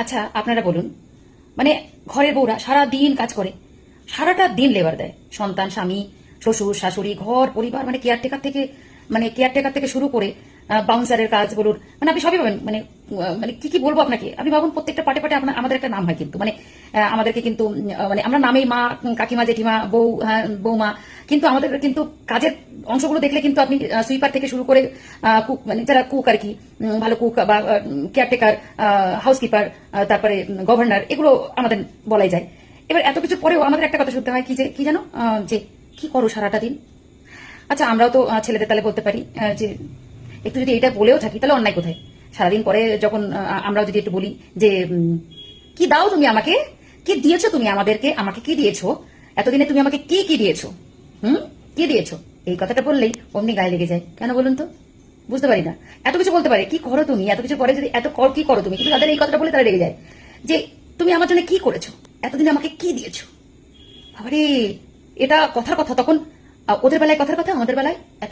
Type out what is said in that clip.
আচ্ছা আপনারা বলুন, মানে ঘরের বউরা সারা দিন কাজ করে, সারাটা দিন লেবার দেয়, সন্তান, স্বামী, শ্বশুর, শাশুড়ি, ঘর পরিবার, মানে কেয়ারটেকার থেকে শুরু করে বাউন্সারের কাজ বলুন, মানে আপনি সবই পাবেন, মানে কি কি বলবো আপনাকে, আপনি ভাবুন প্রত্যেকটা পাটে পাটে আমাদের একটা নাম হয় কিন্তু, আমাদেরকে কিন্তু মানে আমরা নামেই মা, কাকিমা, জেঠিমা, বউ, হ্যাঁ, বৌমা, কিন্তু আমাদের কিন্তু কাজের অংশগুলো দেখলে কিন্তু আপনি সুইপার থেকে শুরু করে কুক, মানে যারা কুক আর কি, ভালো কুক বা কেয়ারটেকার, হাউসকিপার, তারপরে গভর্নর, এগুলো আমাদের বলাই যায়। এবার এত কিছু পরেও আমাদের একটা কথা শুনতে হয়, কি জানো, যে কি করো সারাটা দিন। আচ্ছা আমরাও তো ছেলেদের তাহলে বলতে পারি যে একটু যদি এটা বলেও থাকি তাহলে অন্যায় কোথায়। সারাদিন পরে যখন আমরাও যদি একটু বলি যে কি দাও তুমি আমাকে, কি দিয়েছো তুমি আমাদেরকে, আমাকে কি দিয়েছো, এতদিনে তুমি আমাকে কি কি দিয়েছো, কি দিয়েছো, এই কথাটা বললেই অমনি গায়ে লেগে যায়। কেন বলুন তো, বুঝতে পারি না। এত কিছু বলতে পারে, কি করো তুমি, এত কিছু পরে যদি কি করো তুমি, কিন্তু তাদের এই কথাটা বলে তারা রেগে যায় যে তুমি আমার জন্য কি করেছো, এতদিনে আমাকে কি দিয়েছো। বাবারে, এটা কথার কথা তখন, ওদের বেলায় কথার কথা, আমাদের বেলায় এত